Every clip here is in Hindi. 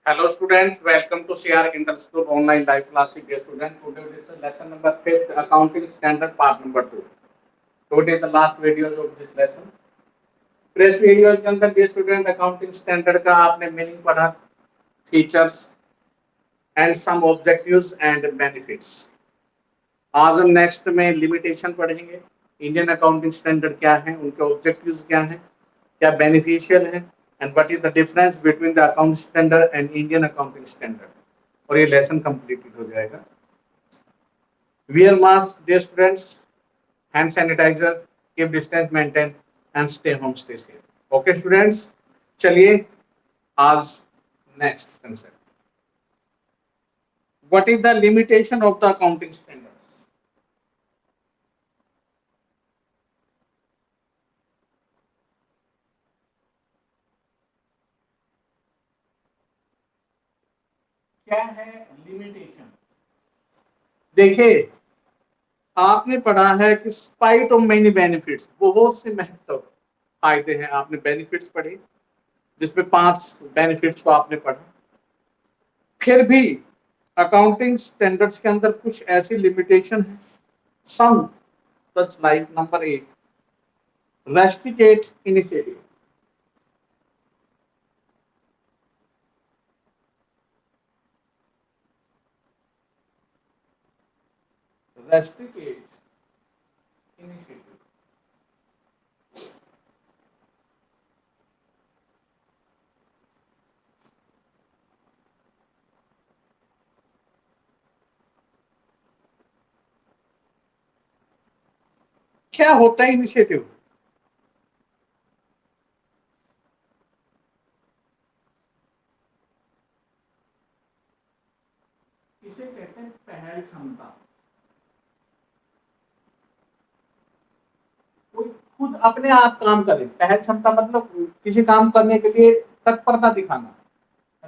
Hello students, welcome to CR Interschool Online Live Classic Day student. Today this is lesson number 5th Accounting Standard part number 2. Today the last videos of this lesson. Press video के अंदर ये स्टूडेंट अकाउंटिंग स्टैंडर्ड का आपने मीनिंग पढ़ा, features and some objectives and benefits. आज हम नेक्स्ट में लिमिटेशन पढ़ेंगे। इंडियन अकाउंटिंग स्टैंडर्ड क्या है, उनके ऑब्जेक्टिव्स क्या हैं, क्या बेनिफिशियल है and what is the difference between the accounting standard and Indian accounting standard. और ये लेसन कंप्लीटेड हो जाएगा। Wear mask dear students, hand sanitizer, keep distance maintain and stay home stay safe. Okay students, चलिए आज next concept, what is the limitation of the accounting standards. क्या है लिमिटेशन? देखिए, आपने पढ़ा है कि स्पाइट ऑफ मेनी बेनिफिट्स, बहुत से महत्व फायदे हैं। आपने बेनिफिट्स पढ़े जिसमें 5 बेनिफिट्स को आपने पढ़ा। फिर भी अकाउंटिंग स्टैंडर्ड्स के अंदर कुछ ऐसी लिमिटेशन है, some such like number 1 restrict initiative. Restrict initiative क्या होता है? इनिशिएटिव इसे कहते हैं पहल क्षमता। कोई खुद अपने आप काम करे। पहल क्षमता मतलब किसी काम करने के लिए तत्परता दिखाना।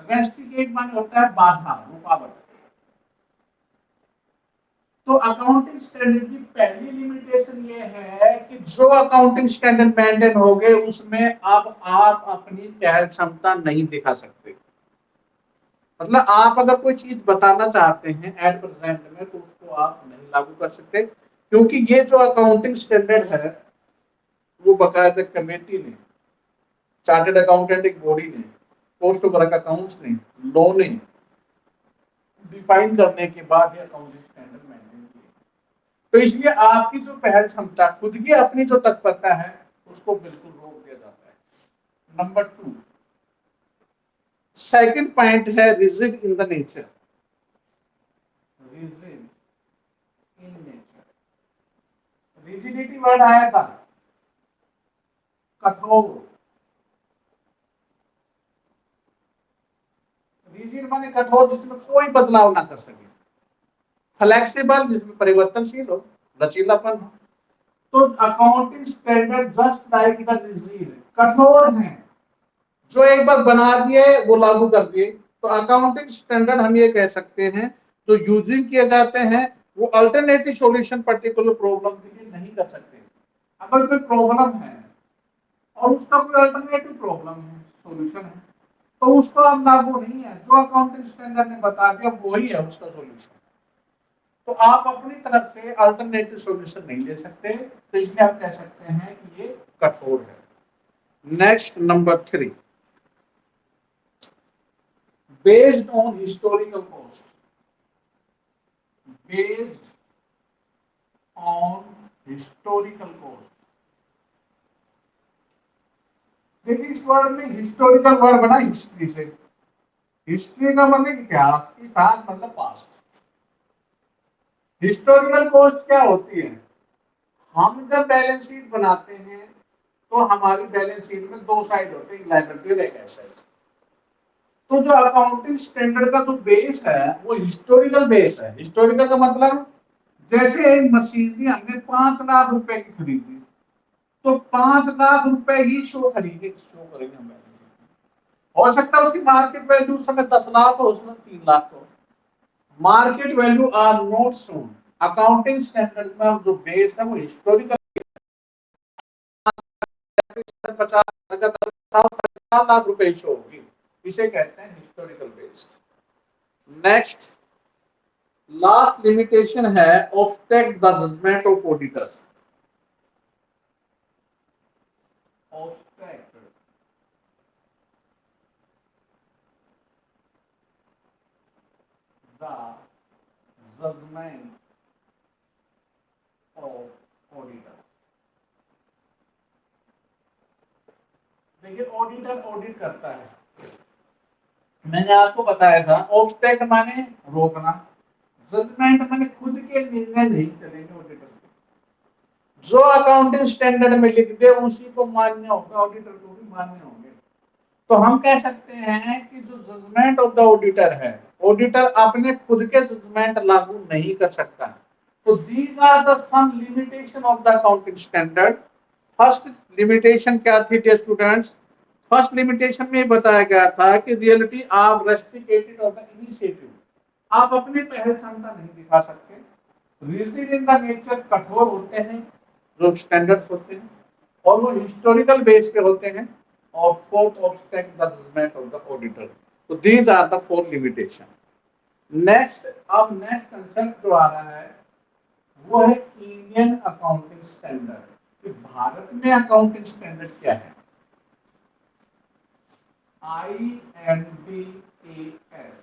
रेस्ट्रिक्ट माने होता है बाधा, रुकावट। तो अकाउंटिंग स्टैंडर्ड की पहली लिमिटेशन ये है कि जो अकाउंटिंग स्टैंडर्ड मेंटेन हो गए उसमें अब आप अपनी पहल क्षमता नहीं दिखा सकते। मतलब आप अगर कोई चीज बताना चाहते हैं एट प्रेजेंट में तो उसको आप नहीं लागू कर सकते, क्योंकि ये जो अकाउंटिंग स्टैंडर्ड है वो बकायदा कमेटी ने, चार्टर्ड अकाउंटेंट एक बॉडी ने, पोस्ट ऑफ वर्क अकाउंट्स ने, लॉ ने डिफाइन करने के बाद ये अकाउंटिंग स्टैंडर्ड मेंटेन किए। तो इसलिए आपकी जो पहल क्षमता, खुद की अपनी जो तत्परता है, उसको बिल्कुल रोक दिया जाता है। नंबर 2, सेकंड पॉइंट है rigid in the nature. Rigid in nature, rigidity word आया था, कठोर। रिजिड माने कठोर, जिसमें कोई बदलाव ना कर सके। फ्लेक्सिबल, जिसमें परिवर्तनशील हो, लचीलापन हो। तो accounting standard just like the rigid, कठोर है, जो एक बार बना दिए वो लागू कर दिए। तो अकाउंटिंग स्टैंडर्ड हम ये कह सकते हैं जो यूजिंग किए जाते हैं वो अल्टरनेटिव सॉल्यूशन पर्टिकुलर प्रॉब्लम के लिए नहीं कर सकते। अगर कोई प्रॉब्लम है और उसका कोई अल्टरनेटिव प्रॉब्लम है, सॉल्यूशन है, तो उसको अब लागू नहीं है। जो अकाउंटिंग स्टैंडर्ड ने बता दिया वही है उसका सॉल्यूशन। तो आप अपनी तरफ से अल्टरनेटिव सॉल्यूशन नहीं ले सकते, तो इसलिए आप कह सकते हैं कि ये कठोर है। Next number 3, based on historical cost, based on historical cost। देखिए इस वर्ड में हिस्टोरिकल वर्ड बना हिस्ट्री से। हिस्ट्री का मतलब इतिहास, इतिहास मतलब पास्ट। हिस्टोरिकल कॉस्ट क्या होती है? हम जब बैलेंस शीट बनाते हैं तो हमारी बैलेंस शीट में 2 साइड होते हैं, एक लायबिलिटी और एक एसेट्स। तो जो अकाउंटिंग स्टैंडर्ड का जो बेस है वो हिस्टोरिकल बेस है। हिस्टोरिकल का मतलब जैसे एक मशीनरी हमने 5 लाख रुपए की खरीदी, तो 5 लाख रुपए ही शो करेंगे हम। हो सकता है उसकी मार्केट वैल्यू उस समय 10 लाख हो, उसमें 3 लाख हो। Market value are not shown. Accounting standard में जो बेस है वो हिस्टोरिकल 50 लाख रुपए शो होगी। इसे कहते हैं historical based. Next last limitation है obstruct the judgement of auditors. Obstruct the judgement of auditors. देखिए ऑडिटर ऑडिट करता है, मैंने आपको बताया था ऑब्स्ट्रैक्ट माने रोकना, जजमेंट माने खुद के निर्णय नहीं चलेंगे ऑडिटर के, जो अकाउंटिंग स्टैंडर्ड में लिख दे उसी को मान्य होगा, ऑडिटर को भी मान्य होंगे। तो हम कह सकते हैं कि जो जजमेंट ऑफ द ऑडिटर है, ऑडिटर अपने खुद के जजमेंट लागू नहीं कर सकता। तो these are the some limitation of the accounting standard. First limitation क्या थी डियर स्टूडेंट्स? फर्स्ट लिमिटेशन में बताया गया था कि reality are restricted of the initiative, आप अपनी पहल क्षमता नहीं दिखा सकते। रिजिड इन द नेचर, कठोर होते हैं जो स्टैंडर्ड होते हैं, और वो हिस्टोरिकल बेस पे होते हैं। और fourth obstruct the judgement of the auditor. तो these are the four limitation. Next, अब नेक्स्ट कंसेप्ट जो आ रहा है वो है इंडियन अकाउंटिंग स्टैंडर्ड। कि भारत में अकाउंटिंग स्टैंडर्ड क्या है? INDAS,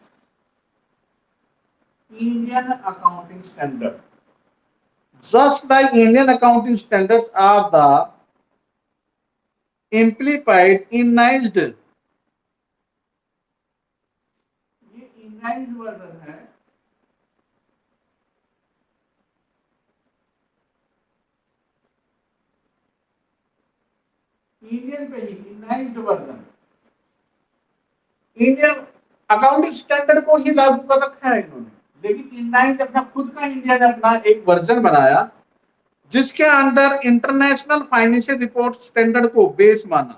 Indian Accounting Standard. Just like Indian accounting standards are the implied inized, ये inized वर्जन है, इंडियन पे ही इनाइज्ड वर्जन, इंडियन अकाउंटिंग स्टैंडर्ड को ही लागू कर रखा है इन्होंने, लेकिन इनाइज्ड अपना खुद का इंडिया ने अपना एक वर्जन बनाया जिसके अंदर इंटरनेशनल फाइनेंशियल रिपोर्ट स्टैंडर्ड को बेस माना।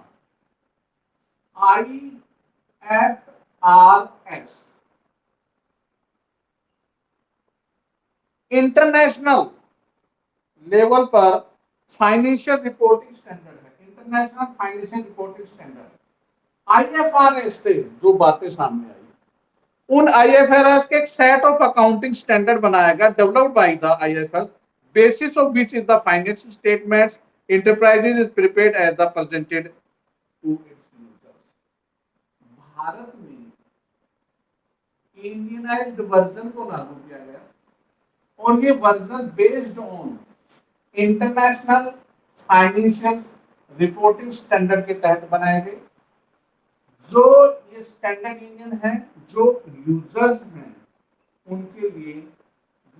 IFRS इंटरनेशनल लेवल पर फाइनेंशियल रिपोर्टिंग स्टैंडर्ड है, international financial reporting standard. IFRS से जो बातें सामने आई, उन IFRS के एक सेट ऑफ अकाउंटिंग स्टैंडर्ड बनाया गया, developed by the IFRS, basis of which is the financial statements enterprises is prepared as the presented to its users। Bharat में इंडियनाइज्ड वर्जन को लागू किया गया और ये version based on international financial reporting standard के तहत बनाए गए। जो ये स्टैंडर्ड इंडियन है, जो यूजर्स हैं उनके लिए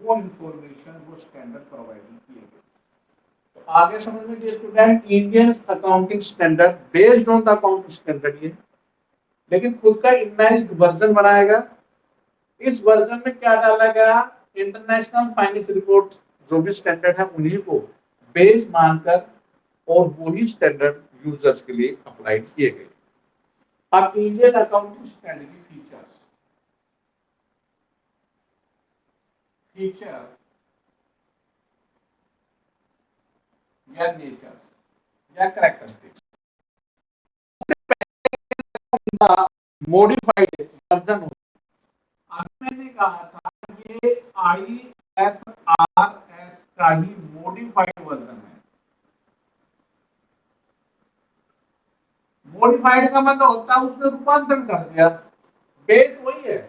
वो इंफॉर्मेशन, वो स्टैंडर्ड प्रोवाइड किए गए। तो आगे समझ में student, Indian accounting standard based on the accounting standard ये, लेकिन खुद का इमेज्ड वर्जन बनाएगा। इस वर्जन में क्या डाला गया? इंटरनेशनल फाइनेंस रिपोर्ट जो भी स्टैंडर्ड है उन्हीं को बेस मानकर और वही स्टैंडर्ड यूजर्स के लिए अप्लाई किए गए। अब इंडियन अकाउंटिंग स्टैंडर्ड की फीचर या नेचर्स या कैरेक्टरिस्टिक्स, मॉडिफाइड वर्जन हो। अभी मैंने कहा था ये IFRS का ही मॉडिफाइड वर्जन है। मॉडिफाइड का मतलब होता है उसमें रूपांतरण कर दिया, बेस वही है।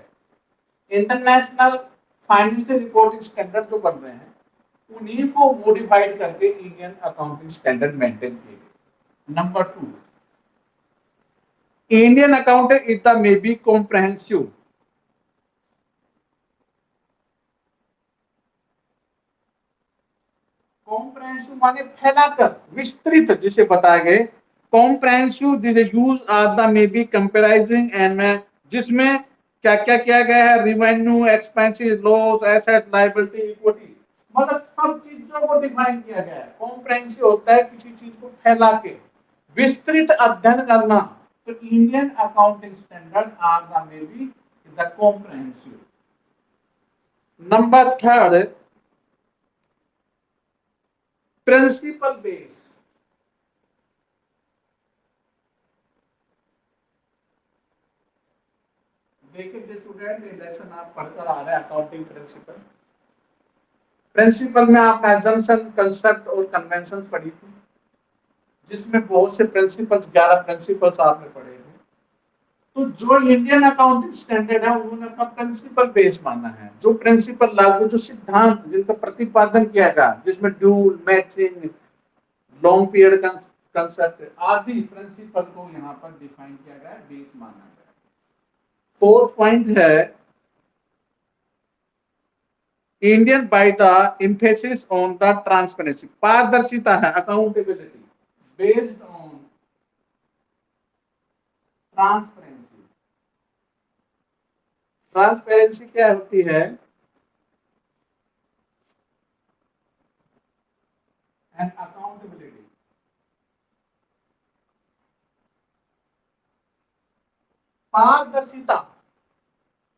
इंटरनेशनल फाइनेंशियल रिपोर्टिंग स्टैंडर्ड जो बन रहे हैं उन्हीं को मॉडिफाइड करके इंडियन अकाउंटिंग स्टैंडर्ड मेंटेन किए गए। Number 2, Indian accounting is the may be comprehensive. Comprehensive माने फैलाकर, विस्तृत जिसे बताया गए। Comprehensive use are the may be comparising and में, जिसमें क्या क्या किया गया है? Revenue, expenses, loss, asset, liability, equity, मतलब सब चीजों को डिफाइन किया गया है। कॉम्प्रहेंसिव होता है किसी चीज को फैला के विस्तृत अध्ययन करना। तो Indian accounting standard are the may be the comprehensive. Number 3, principle base. देखिए स्टूडेंट, ये लेसन आप पढ़कर आ रहे हैं अकाउंटिंग प्रिंसिपल। प्रिंसिपल में आपने अजम्पशन, कंसेप्ट और कन्वेंशंस पढ़ी थी, जिसमें बहुत से प्रिंसिपल्स, 11 प्रिंसिपल्स आपने पढ़े थे। तो जो इंडियन अकाउंटिंग स्टैंडर्ड है उन्होंने अपना प्रिंसिपल बेस माना है, जो प्रिंसिपल लागू, जो सिद्धांत जिनका प्रतिपादन किया गया, जिसमें dual, matching, long period concept आदि प्रिंसिपल को यहाँ पर डिफाइन किया गया है, बेस माना गया है। फोर्थ पॉइंट है Indian by the emphasis on the transparency, पारदर्शिता है, accountability based on transparency. Transparency क्या होती है? And accountability. पारदर्शिता,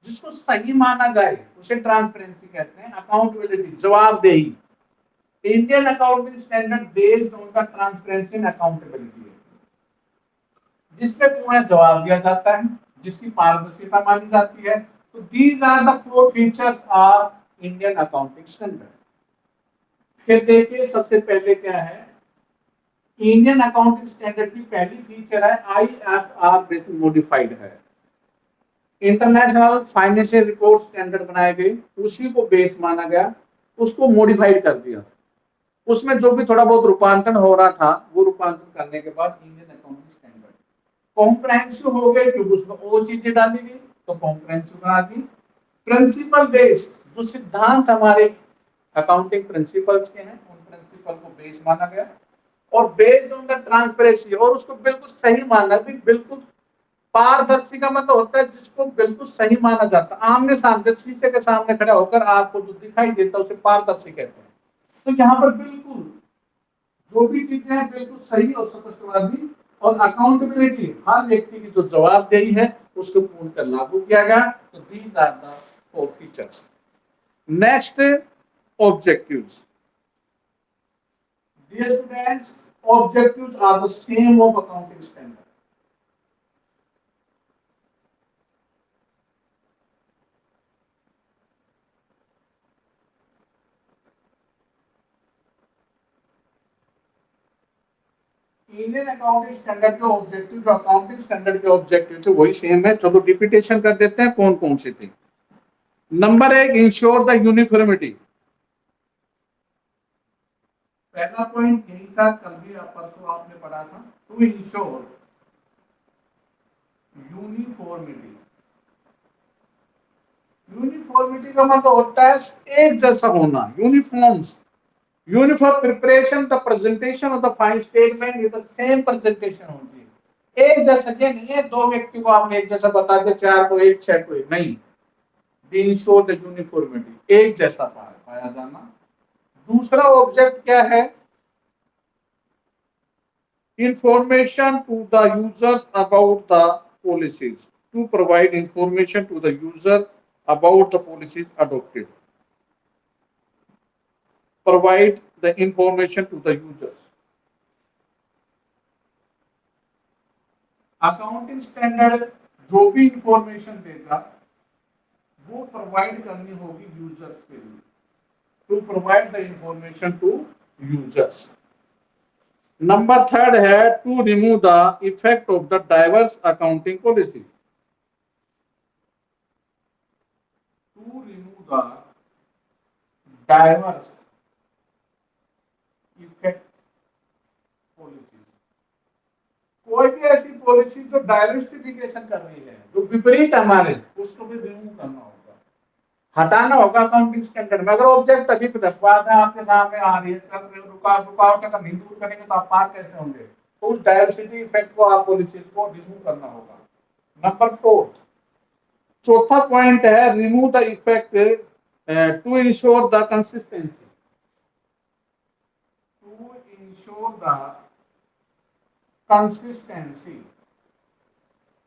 जिसको सही माना जाए उसे ट्रांसपेरेंसी कहते हैं। अकाउंटेबिलिटी, जवाबदेही। Indian accounting standard based on the transparency and accountability है, जिसमें पूर्ण जवाब दिया जाता है, जिसकी पारदर्शिता मानी जाती है। तो these are the four features of Indian accounting standard. फिर देखिए सबसे पहले क्या है, इंडियन अकाउंटिंग स्टैंडर्ड की पहली फीचर है IFR बेसिस मॉडिफाइड है। इंटरनेशनल फाइनेंशियल रिपोर्ट स्टैंडर्ड बनाए गए, उसी को बेस माना गया, उसको मॉडिफाइड कर दिया। उसमें जो भी थोड़ा बहुत रूपांतरण हो रहा था, वो रूपांतरण करने के बाद इंडियन अकाउंटिंग स्टैंडर्ड कॉम्प्रहेंसिव हो गए, क्योंकि उसमें और चीजें डाली गई तो कॉम्प्रहेंसिव बना दी। प्रिंसिपल बेस, जो सिद्धांत हमारे अकाउंटिंग प्रिंसिपल्स के हैं, उन प्रिंसिपल को बेस माना गया, और बेस्ड ऑन द ट्रांसपेरेंसी, और उसको बिल्कुल सही माना, बिल्कुल पारदर्शी का मतलब होता है जिसको बिल्कुल सही माना जाता है, आमने सामने शीशे के सामने खड़ा होकर आपको जो दिखाई देता है उसे पारदर्शी कहते हैं। तो यहाँ पर बिल्कुल जो भी चीजें हैं बिल्कुल सही और स्पष्टवादी, और अकाउंटेबिलिटी, हर व्यक्ति की जो जवाबदेही है उसको पूर्ण कर लागू किया गया। तो these are the four features. Next, objectives. Dear students, objectives are the same of accounting standard. Indian accounting standard के ऑब्जेक्टिव, जो अकाउंटिंग स्टैंडर्ड के ऑब्जेक्टिव थे वही सेम है। चलो रिपीटेशन कर देते हैं कौन कौन से थे। Number 1, ensure the uniformity. पहला पॉइंट यही था, कल भी परसों आपने पढ़ा था, टू इंश्योर यूनिफॉर्मिटी। यूनिफॉर्मिटी का मतलब होता है एक जैसा होना, uniforms, uniform preparation, the presentation of the final statement with the same presentation होनी चाहिए। एक जैसा ये नहीं है दो व्यक्ति को आपने एक जैसा बता दिया, 4 को एक, 6 को एक, नहीं। इंश्योर द यूनिफॉर्मिटी, एक जैसा पाया जाना। दूसरा ऑब्जेक्ट क्या है? information to the users about the policies, to provide information to the user about the policies adopted, provide the information to the users. Accounting standard जो भी इंफॉर्मेशन देगा वो प्रोवाइड करनी होगी यूजर्स के लिए, to provide the information to users. Number 3 है to remove the effect of the diverse accounting policy, to remove the diverse effect policy. कोई भी ऐसी पॉलिसी जो डाइवर्सिफिकेशन कर रही है, जो विपरीत हमारे, उसको भी रिमूव करना होगा, हटाना होगा अकाउंटिंग स्टैंडर्ड में। अगर ऑब्जेक्ट तभी बात है आपके सामने आ रही है, रुकावट अगर नहीं दूर करेंगे तो आप पार कैसे होंगे? तो उस डाइवर्सिटी इफेक्ट को आप पॉलिसी को रिमूव करना होगा। नंबर 4, चौथा पॉइंट है remove the effect to ensure the consistency, to ensure the consistency.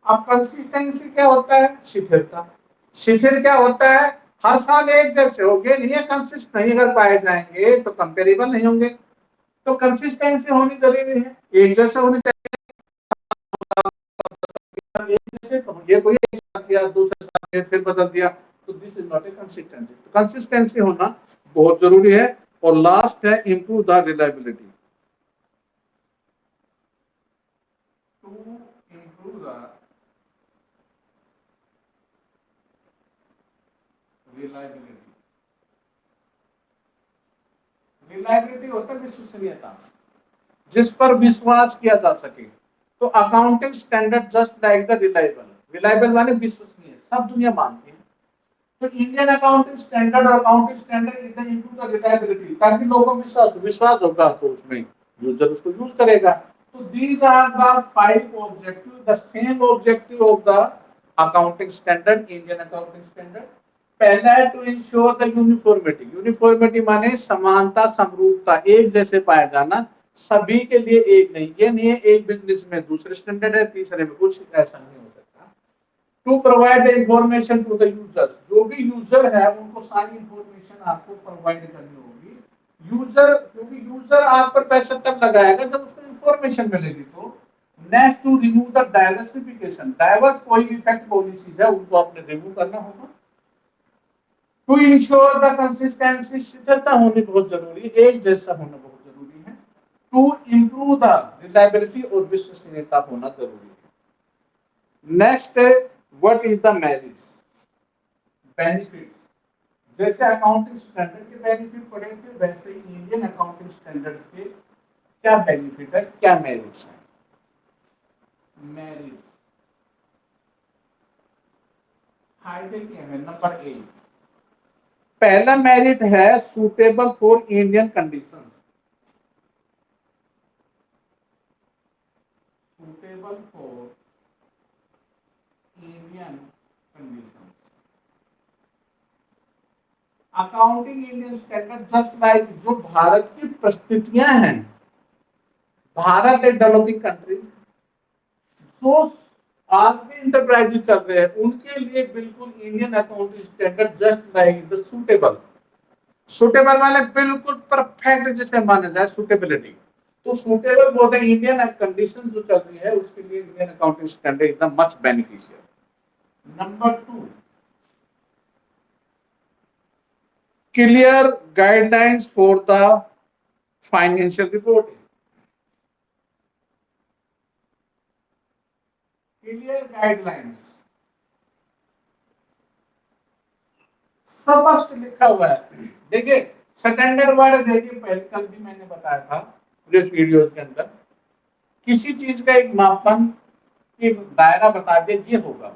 अब कंसिस्टेंसी क्या होता है? शिथिलता। शिथिल क्या होता है? हर साल एक जैसे होंगे नहीं है, कंसिस्ट नहीं अगर पाए जाएंगे तो कंपेरेबल नहीं होंगे। तो कंसिस्टेंसी होनी जरूरी है, एक जैसे होनी चाहिए। एक जैसे तो ये कोई एक साथ या दूसरे साथ फिर बदल दिया, तो this is not a consistency. तो कंसिस्टेंसी होना बहुत जरूरी है। और लास्ट है improve the reliability, to improve the reliability. Reliability होता है विश्वसनीयता, जिस पर विश्वास किया जा सके। तो accounting standard just like the reliable, reliable माने विश्वसनीय, सब दुनिया मानती है। तो इंडियन अकाउंटिंग स्टैंडर्ड और अकाउंटिंग स्टैंडर्ड इधर इंप्रूव द रिलायबिलिटी, ताकि लोगों को विश्वास होगा तो उसमें यूजर उसको यूज करेगा। तो these are the 5 objective, the same objective of the accounting standard, Indian accounting standard. पहला है to ensure the uniformity, uniformity माने समानता समरूपता, एक जैसे पाया जाना, सभी के लिए एक नहीं। ये नहीं है एक बिजनेस में दूसरे स्टैंडर्ड है, तीसरे में कुछ, ऐसा नहीं हो सकता। To provide information to the users, जो भी यूजर है उनको सारी इंफॉर्मेशन आपको प्रोवाइड करनी होगी। यूजर, क्योंकि यूजर आप पर पैसा तब लगाएगा जब उसको इंफॉर्मेशन मिलेगी। तो next to remove the diversification, diverse कोई इफेक्ट पॉलिसीज है उनको आपने रिमूव करना होगा। टू इंश्योर द कंसिस्टेंसी, स्थिरता होनी बहुत जरूरी है, एक जैसा होना बहुत जरूरी है। टू इंप्रूव द रिलायबिलिटी, और विश्वसनीयता होना जरूरी है। नेक्स्ट है what is the merits, benefits. जैसे अकाउंटिंग स्टैंडर्ड के बेनिफिट पढ़े थे, वैसे ही इंडियन अकाउंटिंग स्टैंडर्ड्स के क्या बेनिफिट है, क्या मेरिट्स है। मेरिट्स, फायदे क्या है। नंबर 1, पहला मेरिट है suitable for Indian conditions, suitable for Indian conditions. Accounting Indian standard just like, जो भारत की परिस्थितियां हैं, भारत एक डेवलपिंग कंट्री, जो आज के इंटरप्राइजेज चल रहे हैं उनके लिए बिल्कुल Indian accounting standard just like the suitable. Suitable वाले बिल्कुल परफेक्ट जिसे माना जाए, सुटेबिलिटी। तो सुटेबल बोलते हैं इंडियन कंडीशन जो चल रही है उसके लिए इंडियन अकाउंटिंग स्टैंडर्ड एकदम much beneficial. Number 2, clear guidelines for the financial reporting, clear guidelines, स्पष्ट लिखा हुआ है। देखिए स्टैंडर्ड वर्ड, देखिए पहले कल भी मैंने बताया था प्रीवियस वीडियोस के अंदर, किसी चीज का एक मापन, एक दायरा बता दे ये होगा,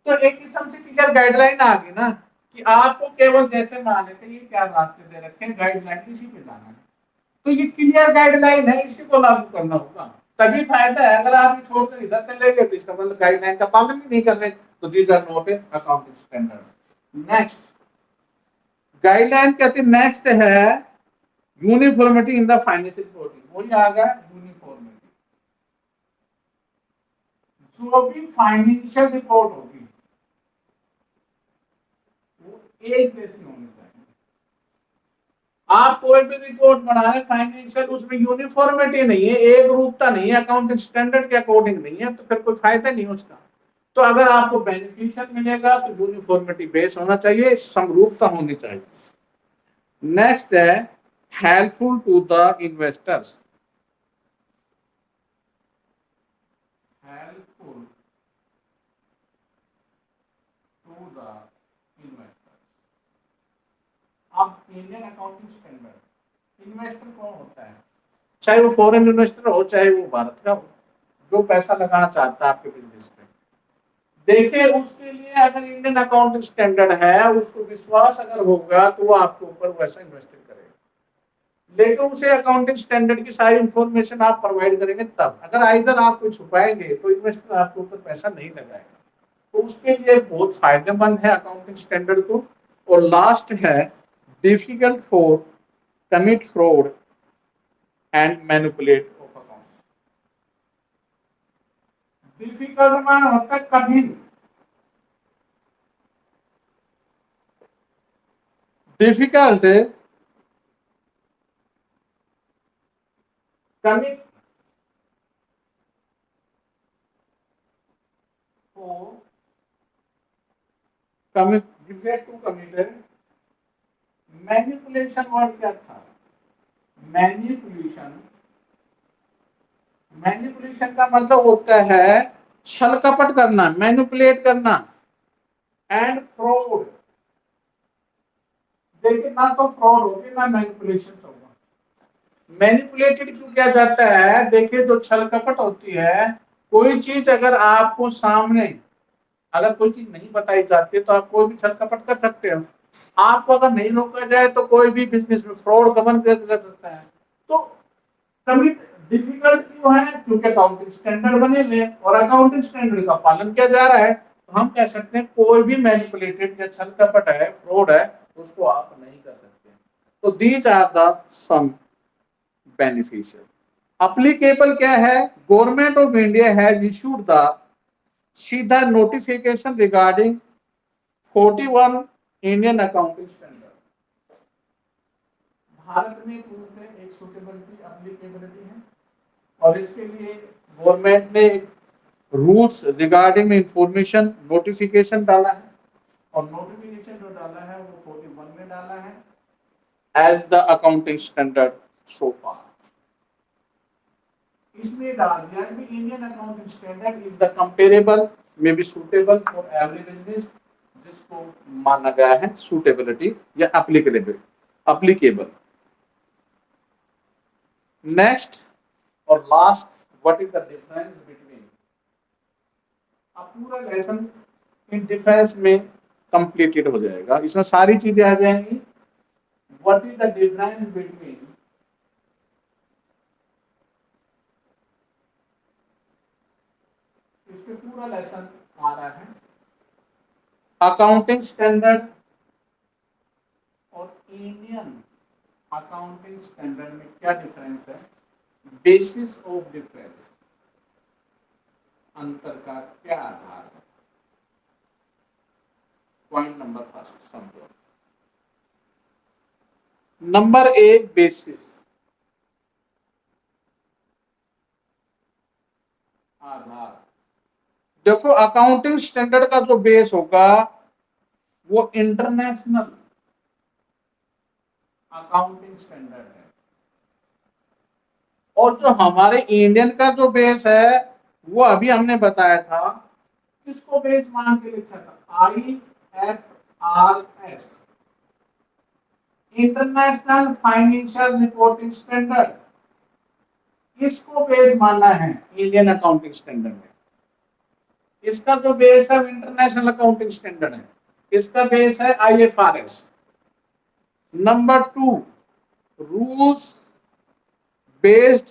तो एक किस्म से क्लियर गाइडलाइन आ गई ना, कि आपको केवल जैसे मान लेते ये क्या रास्ते दे रखे हैं, गाइडलाइन इसी पे जाना है। तो ये क्लियर गाइडलाइन है, इसी को लागू करना होगा, तभी फायदा है। अगर आप छोड़कर इधर चले गए तो इसका मतलब गाइडलाइन का पालन भी नहीं कर रहे, तो these are not a accounting standard. Next guideline कहते हैं, नेक्स्ट है uniformity in the financial reporting, वही आ गया यूनिफॉर्मिटी। जो भी फाइनेंशियल रिपोर्ट होगी वो एक जैसी होनी चाहिए। आप कोई भी रिपोर्ट बना रहे फाइनेंशियल, उसमें यूनिफॉर्मिटी नहीं है, एक रूपता नहीं है, अकाउंटिंग स्टैंडर्ड के अकॉर्डिंग नहीं है, तो फिर कोई फायदा नहीं उसका। तो अगर आपको बेनिफिशियल मिलेगा तो यूनिफॉर्मिटी बेस होना चाहिए, समरूपता होनी चाहिए। नेक्स्ट है helpful to the investors, helpful to the investors. अब इंडियन अकाउंटिंग स्टैंडर्ड, इन्वेस्टर कौन होता है, चाहे वो फॉरेन इन्वेस्टर हो चाहे वो भारत का हो, जो पैसा लगाना चाहता है आपके बिजनेस में। देखिए उसके लिए अगर इंडियन अकाउंटिंग स्टैंडर्ड है, उसको विश्वास अगर होगा तो वो आपके ऊपर वैसा इन्वेस्टमेंट करेगा। लेकिन उसे अकाउंटिंग स्टैंडर्ड की सारी इंफॉर्मेशन आप प्रोवाइड करेंगे तब, अगर इधर आप कुछ छुपाएंगे तो इन्वेस्टर आपके ऊपर पैसा नहीं लगाएगा। तो उसके लिए बहुत फायदेमंद है अकाउंटिंग स्टैंडर्ड को। और लास्ट है difficult for commit fraud and manipulate of account. Difficult मान होता है कठिन, difficult commit for to committed manipulation word क्या था? मैनिपुलेशन, मैनिपुलेशन का मतलब होता है छल कपट करना, मैनिपुलेट करना एंड फ्रॉड। देखिए ना तो फ्रॉड होगी ना मैनिपुलेशन होगा। मैनिपुलेटेड क्यों किया जाता है? देखिए जो छल कपट होती है, कोई चीज अगर आपको सामने अगर कोई चीज नहीं बताई जाती तो आप कोई भी छल कपट कर सकते हो। आपको अगर नहीं रोका जाए तो कोई भी बिजनेस में फ्रॉड गबन कर सकता है। तो कमिट डिफिकल्ट क्यों है? क्योंकि अकाउंटिंग स्टैंडर्ड बने हुए और अकाउंटिंग स्टैंडर्ड का पालन किया जा रहा है। तो हम कह सकते हैं कोई भी मैनिपुलेटेड या छल कपट है, फ्रॉड है, उसको आप नहीं कर सकते। तो these are the some beneficial. Applicable क्या है? Government of India has issued the सीधा notification regarding 41 Indian accounting standard. Bharat में एक सूटेबिलिटी एप्लीकेबिलिटी है और इसके लिए गवर्नमेंट ने रूल्स रिगार्डिंग इंफॉर्मेशन नोटिफिकेशन डाला है और नोटिफिकेशन जो डाला है वो 41 में डाला है as the accounting standard so far. इसमें डाल दिया कि Indian accounting standard is the comparable may be suitable for every business, जिसको माना गया है सूटेबिलिटी या एप्लीकेबल। नेक्स्ट और last, what is the difference between. अब पूरा लेसन इन डिफरेंस में कंप्लीटेड हो जाएगा, इसमें सारी चीजें आ जाएंगी। What is the difference between इस पे पूरा लेसन आ रहा है। अकाउंटिंग स्टैंडर्ड और इंडियन अकाउंटिंग स्टैंडर्ड में क्या डिफरेंस है? बेसिस ऑफ डिफरेंस, अंतर का क्या आधार है? पॉइंट नंबर फर्स्ट समझो। नंबर एक, बेसिस, आधार। देखो अकाउंटिंग स्टैंडर्ड का जो बेस होगा वो इंटरनेशनल अकाउंटिंग स्टैंडर्ड है और जो हमारे इंडियन का जो बेस है वो अभी हमने बताया था, किसको बेस मान के लिखा था? IFRS, international financial reporting standard. इसको बेस माना है इंडियन अकाउंटिंग स्टैंडर्ड में। इसका जो बेस है इंटरनेशनल अकाउंटिंग स्टैंडर्ड है, इसका बेस है IFRS। Number two, rules based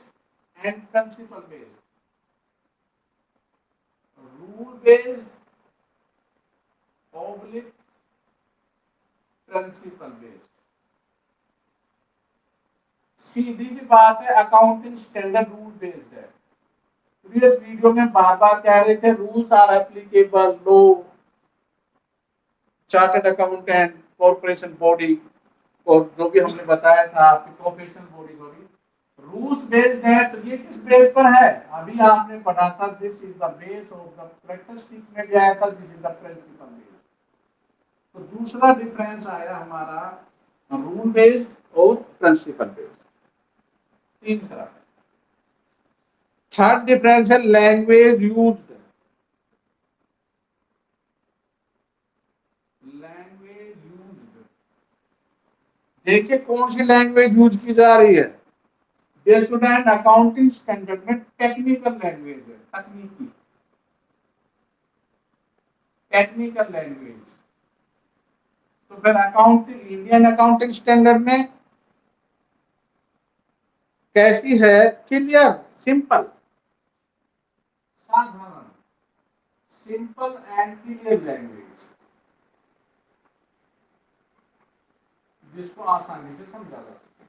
and principle based. Rule based oblique principle based. सीधी सी बात है, अकाउंटिंग स्टैंडर्ड रूल बेस्ड है। प्रीवियस वीडियो में बार बार कह रहे थे रूल्स आर एप्लीकेबल, लो, चार्टर्ड अकाउंटेंट, कॉर्पोरेशन बॉडी और जो भी हमने बताया था आपकी प्रोफेशनल बॉडी होगी, रूल्स बेस्ड है। तो ये किस बेस पर है? अभी आपने पढ़ा था, this is the base of the practice में भी आया था, this is the principle base. तो दूसरा डिफरेंस आया हमारा रूल बेस्ड और प्रिंसिपल बेस्ड। तीसरा, थर्ड डिफरेंस है लैंग्वेज यूज्ड। लैंग्वेज यूज्ड, देखिए कौन सी लैंग्वेज यूज की जा रही है? स्टूडेंट अकाउंटिंग स्टैंडर्ड में टेक्निकल लैंग्वेज है, तकनीकी टेक्निकल लैंग्वेज। तो फिर अकाउंटिंग, इंडियन अकाउंटिंग स्टैंडर्ड में कैसी है? क्लियर, सिंपल, साधारण, सिंपल एंड क्लियर लैंग्वेज, जिसको आसानी से समझा जा सके।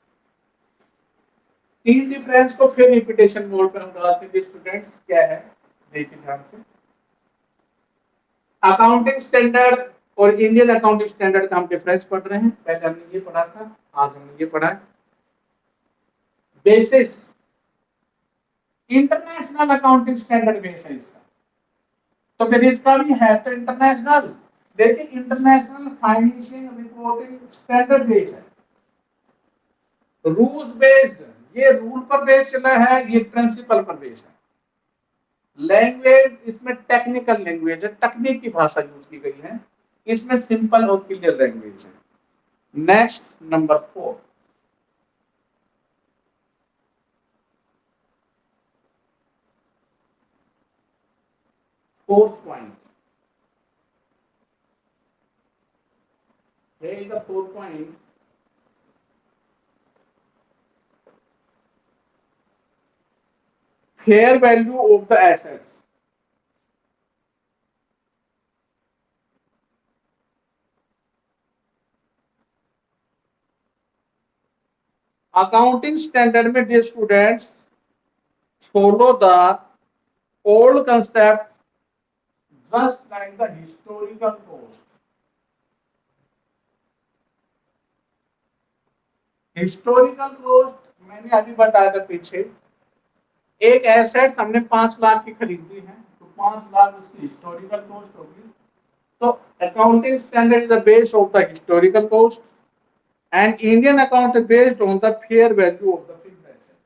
तीन डिफरेंस को फिर रिपीटेशन मोड पर हम डालते हैं स्टूडेंट्स, क्या है देखिए ध्यान से। अकाउंटिंग स्टैंडर्ड और इंडियन अकाउंटिंग स्टैंडर्ड का हम डिफरेंस पढ़ रहे हैं। पहले हमने ये पढ़ा था, आज हमने ये पढ़ा है। Basis, international accounting standard base है इसका, तो फिर इसका भी है तो इंटरनेशनल, देखिए international financial reporting standard base है, रूल्स बेस्ड, ये रूल पर बेस चला है, ये प्रिंसिपल पर बेस है। लैंग्वेज इसमें टेक्निकल लैंग्वेज है, तकनीक की भाषा यूज की गई है, इसमें सिंपल और क्लियर लैंग्वेज है। Next number 4, fourth point, here is the fourth point, fair value of the assets। Accounting standard में dear students follow the old concept just like the historical cost. Historical cost मैंने अभी बताया था पीछे, एक एसेट हमने 5 लाख की खरीदी है तो 5 लाख उसकी हिस्टोरिकल कॉस्ट होगी। तो accounting standard is the base of the historical cost and Indian account based on the fair value of the fixed asset.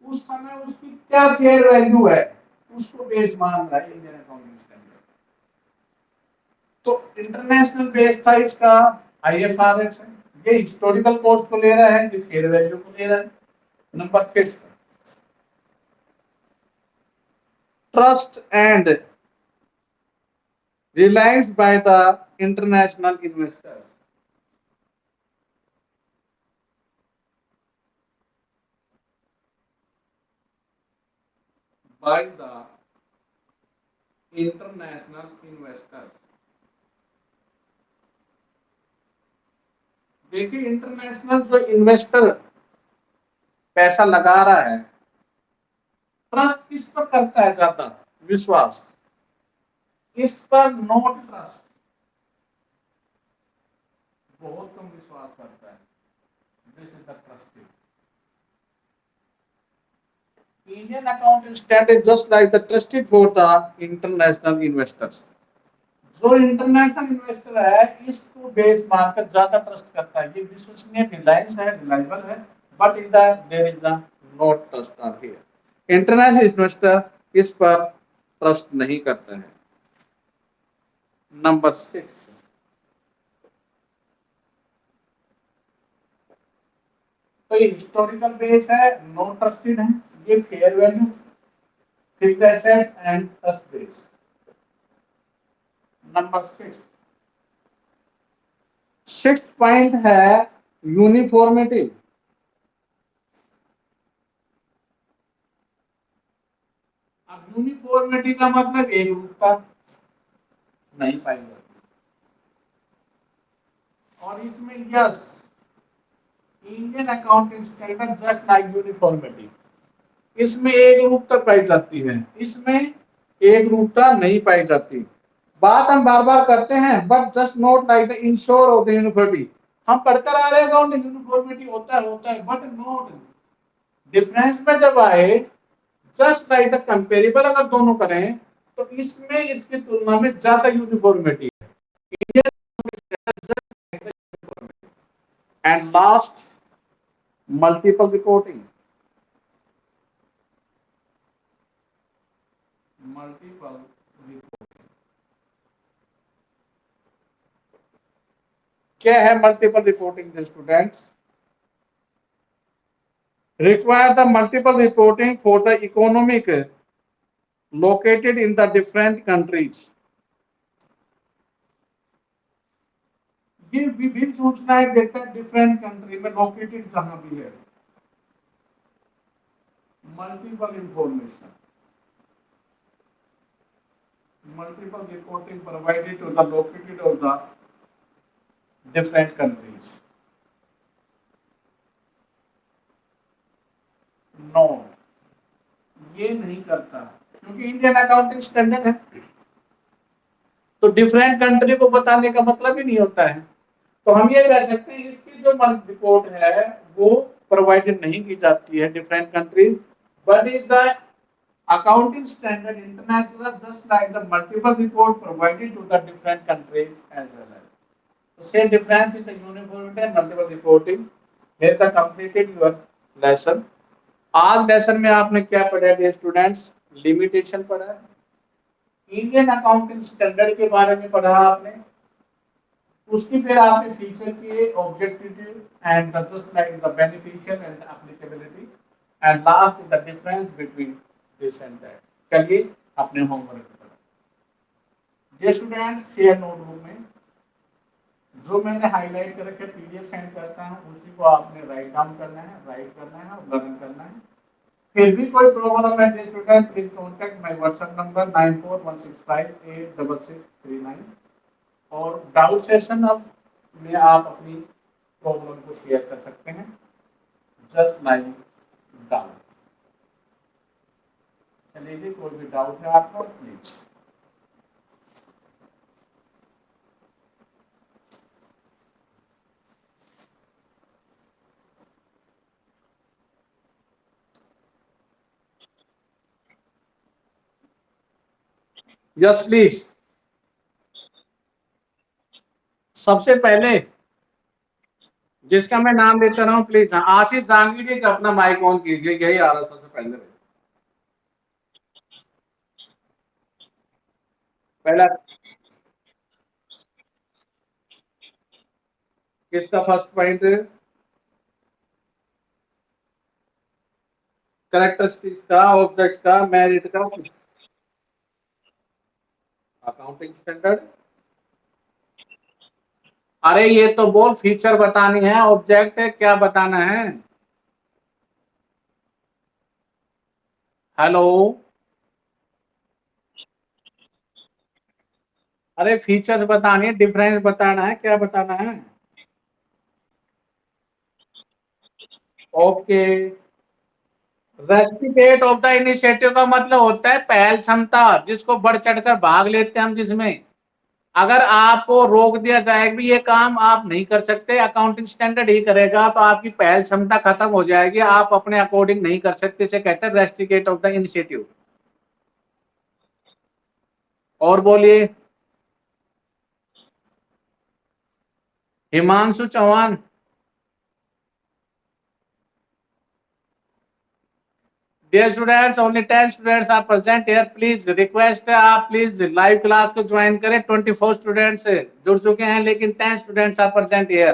उस समय उसकी क्या फेयर वैल्यू है उसको बेस मान रहा है इंडियन अकाउंटिंग स्टैंडर्ड। तो इंटरनेशनल बेस था इसका आईएफआरएस है, ये हिस्टोरिकल कॉस्ट को ले रहा है, ये फेयर वैल्यू को ले रहा है। Number 5, trust and Reliance by the international investors. By the international investors. देखिए इंटरनेशनल जो इन्वेस्टर पैसा लगा रहा है, ट्रस्ट किस पर करता है ज्यादा, विश्वास इस पर, नॉट ट्रस्ट, बहुत कम विश्वास करता है। This is the trusted Indian accounting standard just like the trusted for the international investors. जो इंटरनेशनल इन्वेस्टर है इसको बेस मानकर ज्यादा ट्रस्ट करता है, ये विश्वसनीय, रिलायंस है, रिलायबल है, but in the there is the not trust are here. International investor इस पर ट्रस्ट नहीं करते हैं। नंबर 6, तो ये हिस्टोरिकल बेस है, नो ट्रस्टेड है, ये fair value, fixed assets and trust base. Number 6 point है यूनिफॉर्मिटी। अब यूनिफॉर्मिटी का मतलब एक रूपता नहीं पाई जाती, और इसमें yes Indian accounting standard just like uniformity, इसमें एक रूपता पाई जाती है, इसमें एक रूपता नहीं पाई जाती। बात हम बार बार करते हैं, but just not like the ensure of the uniformity. हम पढ़कर आ रहे हैं अकाउंटिंग यूनिफॉर्मिटी होता है बट नॉट डिफरेंस में जब आए, जस्ट लाइक द कंपेरेबल अगर दोनों करें तो इसमें इसकी तुलना में ज्यादा यूनिफॉर्मिटी है। And last, multiple reporting. Multiple reporting क्या है? Multiple reporting students require the multiple reporting for the economic located in the different countries। ये विभिन्न सूचनाएं देता है डिफरेंट कंट्री में लोकेटेड जहां भी है। Multiple information, multiple reporting provided to the located of the different countries. No, ये नहीं करता क्योंकि इंडियन अकाउंटिंग स्टैंडर्ड है, तो डिफरेंट कंट्री को बताने का मतलब ही नहीं होता है। तो हम ये कह सकते हैं इसकी जो रिपोर्ट है वो प्रोवाइडेड नहीं की जाती है different countries, but is the Accounting standard international just like the multiple report provided to the different countries as well as. So same difference in the uniformity and multiple reporting. Here the completed your lesson. आज लेसन में आपने क्या पढ़ा है स्टूडेंट्स? लिमिटेशन पढ़ा है, इंडियन अकाउंटिंग स्टैंडर्ड के बारे में पढ़ा आपने, उसकी फिर आपने फीचर किए objective and just like the beneficial and applicability and last the difference between this and that. चलिए अपने होमवर्क करें। ये स्टूडेंट्स शेयर नोटबुक में जो मैंने हाईलाइट कर रखे पीडीएफ सेंड करता हूं उसी को आपने राइट डाउन करना है, राइट करना है और लर्न करना है। फिर भी कोई प्रॉब्लम है student please contact my WhatsApp number 9416586639 और डाउट सेशन अब में आप अपनी प्रॉब्लम को शेयर कर सकते हैं जस्ट लाइक डाउट। चलिए जी, कोई भी डाउट है आपको प्लीज। Yes please. सबसे पहले जिसका मैं नाम लेता रहा हूं प्लीज आशीष जांगीड़े का अपना माइक ऑन कीजिए, यही आ रहा सबसे पहले। पहला किसका फर्स्ट पॉइंट? कैरेक्टरिस्टिक्स का, ऑब्जेक्ट का, मेरिट का, अकाउंटिंग स्टैंडर्ड। अरे ये तो बोल फीचर बतानी है, ऑब्जेक्ट है क्या बताना है? हेलो, अरे फीचर्स बतानी है, डिफरेंस बताना है, क्या बताना है? Okay. Rusticate of the initiative का मतलब होता है पहल क्षमता, जिसको बढ़ चढ़कर भाग लेते हैं हम, जिसमें अगर आपको रोक दिया जाए कि ये काम आप नहीं कर सकते, अकाउंटिंग स्टैंडर्ड ही करेगा, तो आपकी पहल क्षमता खत्म हो जाएगी, आप अपने अकॉर्डिंग नहीं कर सकते। इसे कहते हैं रेस्टिकेट ऑफ द इनिशिएटिव। और बोलिए। Himanshu Chauhan. Dear students, only 10 students are present here. Please request है आप प्लीज लाइव क्लास को ज्वाइन करें। 24 स्टूडेंट्स जुड़ चुके हैं लेकिन 10 students are present here.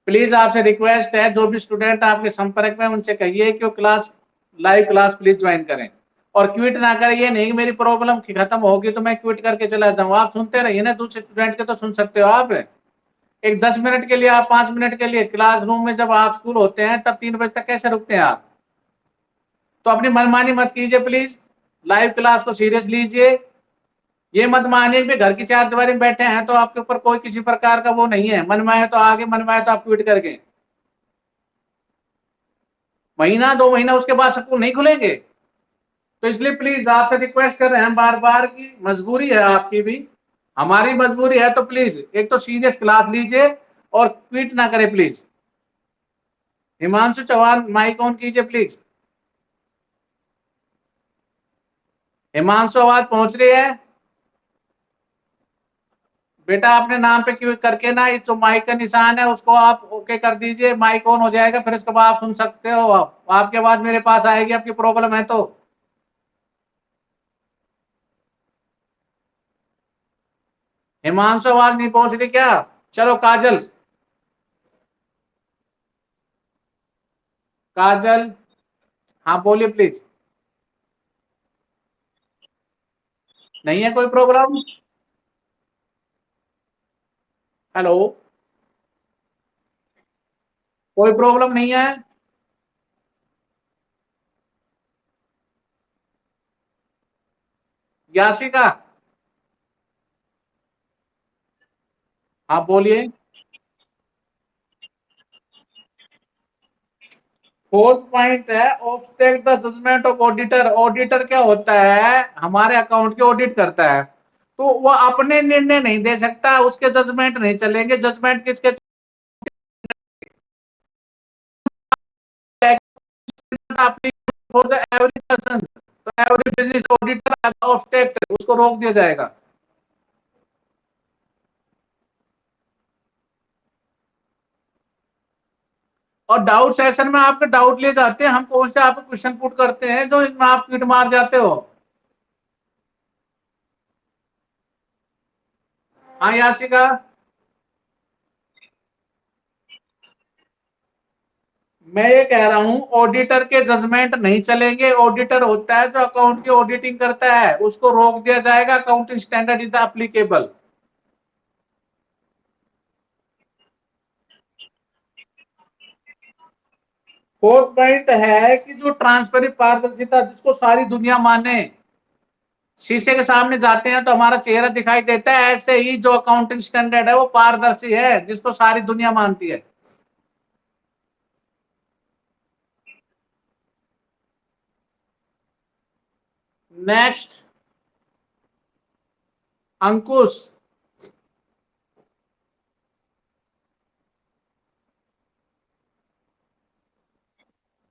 Please आपसे रिक्वेस्ट है, जो भी स्टूडेंट आपके संपर्क में उनसे कहिए कि वो class live class please join करें और क्विट ना करें। ये नहीं मेरी प्रॉब्लम खत्म होगी तो मैं क्विट करके चला जाऊँ। आप सुनते रहिए ना, दूसरे स्टूडेंट के तो सुन सकते हो आप। एक 10 मिनट के लिए, आप 5 मिनट के लिए क्लासरूम में जब आप स्कूल होते हैं तब 3 बजे तक कैसे रुकते हैं आप? तो अपनी मनमानी मत कीजिए प्लीज, लाइव क्लास को सीरियस लीजिए। ये मत मानिए कि घर की चार दीवारी में बैठे हैं तो आपके ऊपर कोई किसी प्रकार का वो नहीं है, मन में आए तो आगे, मन में आए तो आप ट्वीट करके। महीना 2 महीना उसके बाद स्कूल नहीं खुलेंगे। तो इसलिए प्लीज आपसे रिक्वेस्ट कर रहे हैं बार बार की, मजबूरी है आपकी भी, हमारी मजबूरी है, तो प्लीज एक तो सीरियस क्लास लीजिए और ट्वीट ना करें please. Himanshu Chauhan mic on कीजिए प्लीज। हिमांशु आवाज पहुंच रही है? बेटा अपने नाम पे क्यों करके ना जो माइक का निशान है उसको आप ओके कर दीजिए, माइक ऑन हो जाएगा, फिर उसके बाद आप सुन सकते हो। आपकी आवाज मेरे पास आएगी, आपकी प्रॉब्लम है तो। हिमांशु आवाज नहीं पहुंच रही क्या? चलो काजल। काजल, हाँ बोलिए प्लीज। नहीं है कोई प्रॉब्लम? हेलो, कोई प्रॉब्लम नहीं है? यासिका, हाँ बोलिए। फोर्थ पॉइंट है obstruct the judgement of auditor. Auditor क्या होता है? हमारे अकाउंट की ऑडिट करता है, तो वो अपने निर्णय नहीं दे सकता, उसके जजमेंट नहीं चलेंगे। जजमेंट किसके? For the every person. Auditor object, उसको रोक दिया जाएगा। और डाउट सेशन में आपके डाउट लिए जाते हैं, हम कौन से आपको क्वेश्चन पुट करते हैं जो इसमें आप क्विट मार जाते हो। हाँ यासिका, मैं ये कह रहा हूं ऑडिटर के जजमेंट नहीं चलेंगे। ऑडिटर होता है जो अकाउंट की ऑडिटिंग करता है, उसको रोक दिया जाएगा। Accounting standard is applicable. Fourth point है कि जो ट्रांसपेरेंट पारदर्शिता, जिसको सारी दुनिया माने। शीशे के सामने जाते हैं तो हमारा चेहरा दिखाई देता है, ऐसे ही जो अकाउंटिंग स्टैंडर्ड है वो पारदर्शी है, जिसको सारी दुनिया मानती है। नेक्स्ट, अंकुश,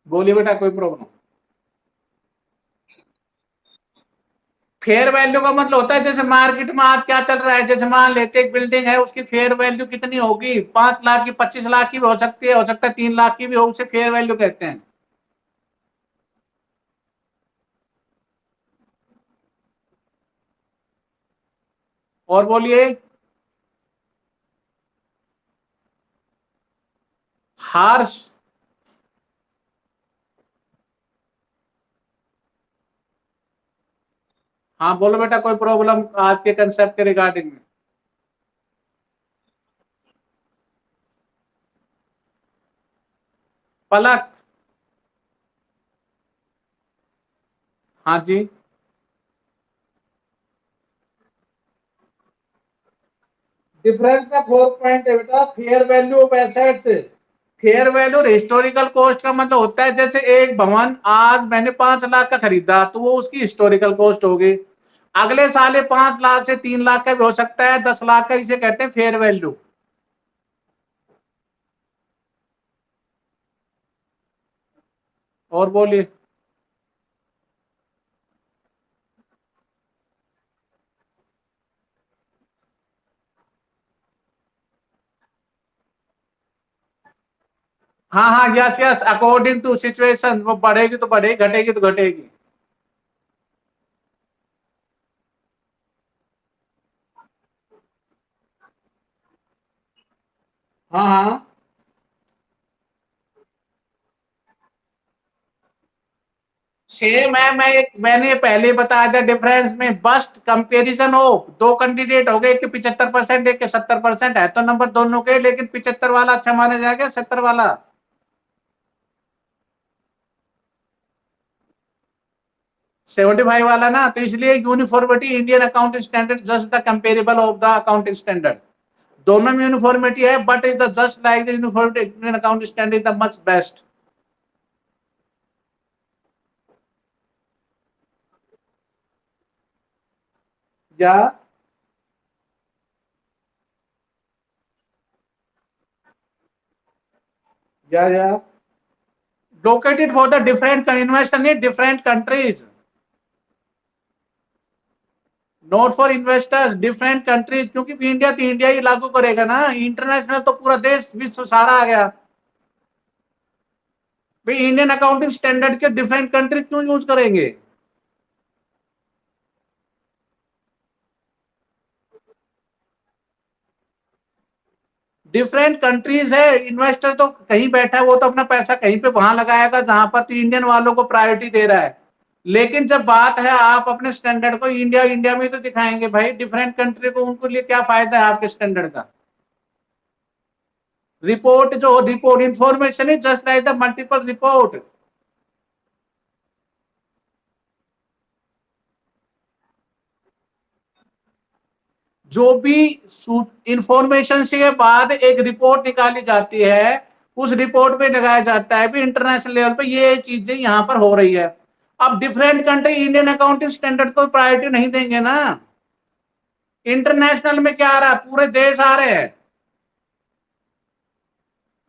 बोलिए बेटा, कोई प्रॉब्लम? फेयर वैल्यू का मतलब होता है जैसे मार्केट में आज क्या चल रहा है। जैसे मान लेते एक बिल्डिंग है, उसकी फेयर वैल्यू कितनी होगी? 5 लाख की, 25 लाख की भी हो सकती है, हो सकता है 3 लाख की भी हो, उसे फेयर वैल्यू कहते हैं। और बोलिए। हार्श, हाँ बोलो बेटा, कोई प्रॉब्लम आज के कंसेप्ट के रिगार्डिंग में? पलक, हाँ जी। डिफरेंस का फोर्थ पॉइंट है बेटा, fair value of assets. Fair value और हिस्टोरिकल कॉस्ट का मतलब होता है जैसे एक भवन आज मैंने 5 लाख का खरीदा तो वो उसकी हिस्टोरिकल कॉस्ट होगी। अगले साल ये 5 लाख से 3 लाख का भी हो सकता है, 10 लाख का, इसे कहते हैं फेयर वैल्यू। और बोलिए। हाँ हाँ, yes yes, according to situation, वो बढ़ेगी तो बढ़ेगी, घटेगी तो घटेगी। हाँ हाँ, सेम है। मैंने पहले ही बताया था डिफरेंस में। बस्ट कंपैरिजन हो, दो कैंडिडेट हो गए, एक के 75%, एक के 70% है, तो नंबर दोनों के, लेकिन 75 वाला अच्छा माना जाएगा, 70 वाला। 75 वाला ना, तो इसलिए uniformity Indian accounting standard just the comparable of the accounting standard. दोनों में यूनिफॉर्मिटी है, but is the just like the uniformity Indian accounting standard is the much best. या या located for the different investment in different countries, not for investors, different countries. क्योंकि इंडिया तो इंडिया ही लागू करेगा ना, इंटरनेशनल तो पूरा देश विश्व सारा आ गया। भाई इंडियन अकाउंटिंग स्टैंडर्ड के डिफरेंट कंट्री क्यों यूज करेंगे? डिफरेंट कंट्रीज है, इन्वेस्टर तो कहीं बैठा है, वो तो अपना पैसा कहीं पे वहां लगाएगा जहां पर तो इंडियन वालों को प्रायोरिटी दे रहा है। लेकिन जब बात है आप अपने स्टैंडर्ड को इंडिया इंडिया में तो दिखाएंगे, भाई डिफरेंट कंट्री को उनको लिए क्या फायदा है आपके स्टैंडर्ड का? रिपोर्ट जो report information is just like the multiple report. जो भी इंफॉर्मेशन के बाद एक रिपोर्ट निकाली जाती है, उस रिपोर्ट पे लगाया जाता है भी इंटरनेशनल लेवल पे ये चीजें यहां पर हो रही है। अब different country Indian accounting standard को प्रायोरिटी नहीं देंगे ना। इंटरनेशनल में क्या आ रहा है, पूरे देश आ रहे हैं।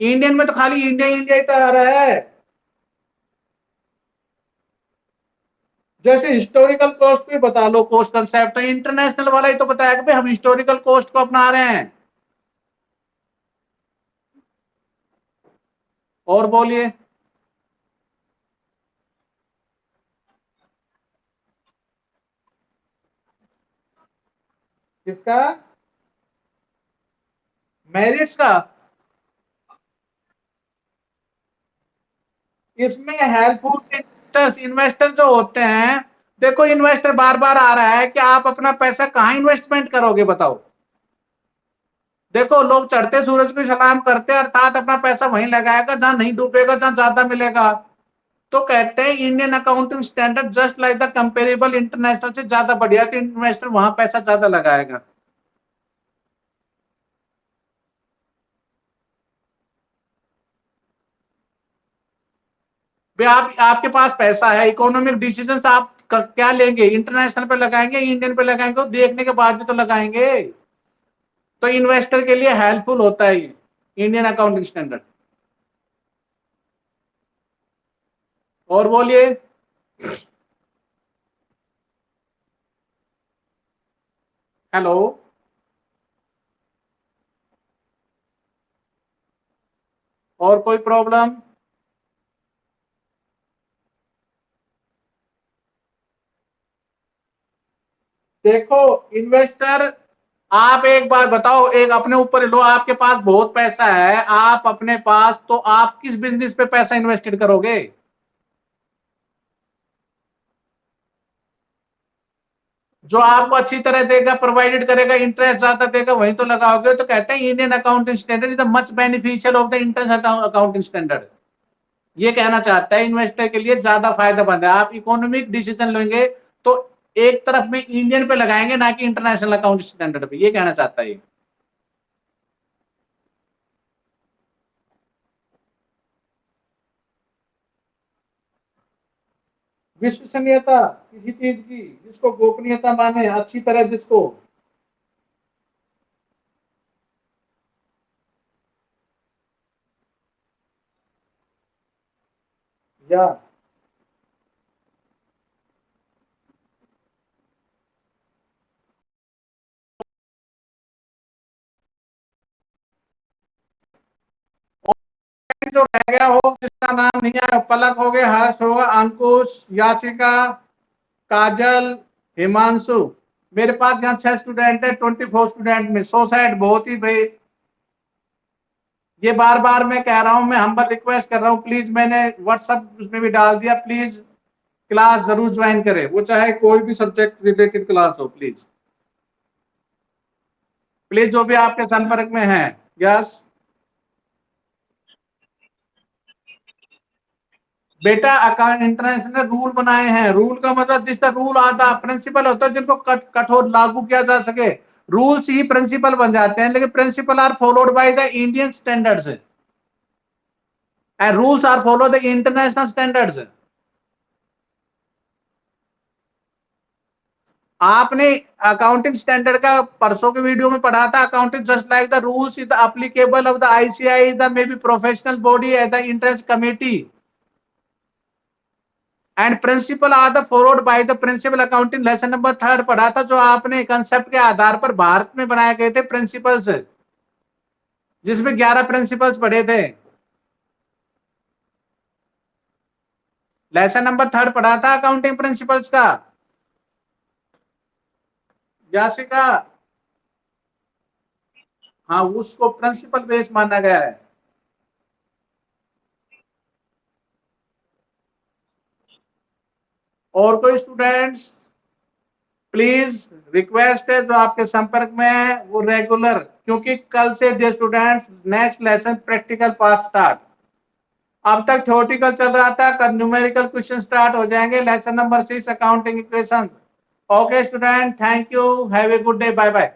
इंडियन में तो खाली इंडिया इंडिया ही तो आ रहा है। जैसे हिस्टोरिकल कॉस्ट भी बता लो, कॉस्ट कंसेप्ट, तो इंटरनेशनल वाला ही तो बताया कि भाई हम हिस्टोरिकल कॉस्ट को अपना रहे हैं। और बोलिए। किसका? मेरिट्स का? इसमें हेल्पफुल इन्वेस्टर जो होते हैं, देखो इन्वेस्टर बार बार आ रहा है कि आप अपना पैसा कहाँ इन्वेस्टमेंट करोगे बताओ। देखो लोग चढ़ते सूरज को सलाम करते हैं, अर्थात अपना पैसा वहीं लगाएगा जहां नहीं डूबेगा, जहां ज्यादा मिलेगा। तो कहते हैं Indian accounting standard just like the comparable international से ज्यादा बढ़िया, तो इन्वेस्टर वहां पैसा ज्यादा लगाएगा। भाई आप, आपके पास पैसा है, इकोनॉमिक डिसीजन आप क्या लेंगे, इंटरनेशनल पे लगाएंगे इंडियन पे लगाएंगे, तो देखने के बाद भी तो लगाएंगे। तो इन्वेस्टर के लिए हेल्पफुल होता है इंडियन अकाउंटिंग स्टैंडर्ड। और बोलिए। हेलो। और कोई प्रॉब्लम? देखो इन्वेस्टर, आप एक बार बताओ, एक अपने ऊपर लो, आपके पास बहुत पैसा है, आप अपने पास, तो आप किस बिजनेस पे पैसा इन्वेस्टेड करोगे? जो आपको अच्छी तरह देगा, प्रोवाइडेड करेगा, इंटरेस्ट ज्यादा देगा, वहीं तो लगाओगे। तो कहते हैं Indian accounting standard is the much beneficial of the international accounting standard. ये कहना चाहता है इन्वेस्टर के लिए ज्यादा फायदेमंद है। आप इकोनॉमिक डिसीजन लेंगे तो एक तरफ में इंडियन पे लगाएंगे, ना कि इंटरनेशनल अकाउंटिंग स्टैंडर्ड पे, ये कहना चाहता है। विश्वसनीयता किसी चीज की जिसको गोपनीयता माने, अच्छी तरह जिसको, या जो रह गया हो जिसका नाम नहीं आया, पलक हो गए, हर्ष होगा, अंकुश, याशिका, काजल, हिमांशु। मेरे पास यहाँ 6 स्टूडेंट है 24 स्टूडेंट में, 100 बहुत ही भाई। ये बार बार मैं कह रहा हूं, मैं हम्बल रिक्वेस्ट कर रहा हूं, प्लीज, मैंने व्हाट्सएप उसमें भी डाल दिया, प्लीज क्लास जरूर ज्वाइन करें, वो चाहे कोई भी सब्जेक्ट रिलेटेड क्लास हो, प्लीज प्लीज, जो भी आपके संपर्क में है। यस बेटा, अकाउंट इंटरनेशनल रूल बनाए हैं, रूल का मतलब जिसका रूल आता प्रिंसिपल होता है, जिनको कठोर लागू किया जा सके। रूल्स ही प्रिंसिपल बन जाते हैं, लेकिन principle are followed by the Indian standards and rules are follow the international standards. आपने अकाउंटिंग स्टैंडर्ड का परसों के वीडियो में पढ़ा था, accounting just like the rules is applicable of the ICI, the may be professional body at the interest committee and principle are the followed by the principle. Accounting lesson number 3 पढ़ा था, जो आपने कंसेप्ट के आधार पर भारत में बनाए गए थे प्रिंसिपल्स, जिसमें 11 प्रिंसिपल्स पढ़े थे। लेसन नंबर 3 पढ़ा था अकाउंटिंग प्रिंसिपल्स का। यासिका, हाँ, उसको प्रिंसिपल बेस माना गया है। और कोई स्टूडेंट्स? प्लीज रिक्वेस्ट है, जो आपके संपर्क में है वो रेगुलर, क्योंकि कल से dear students next lesson practical part start. अब तक थ्योरेटिकल चल रहा था, कल न्यूमेरिकल क्वेश्चन स्टार्ट हो जाएंगे, lesson number 6 accounting equation. Okay student, thank you, have a good day, bye bye.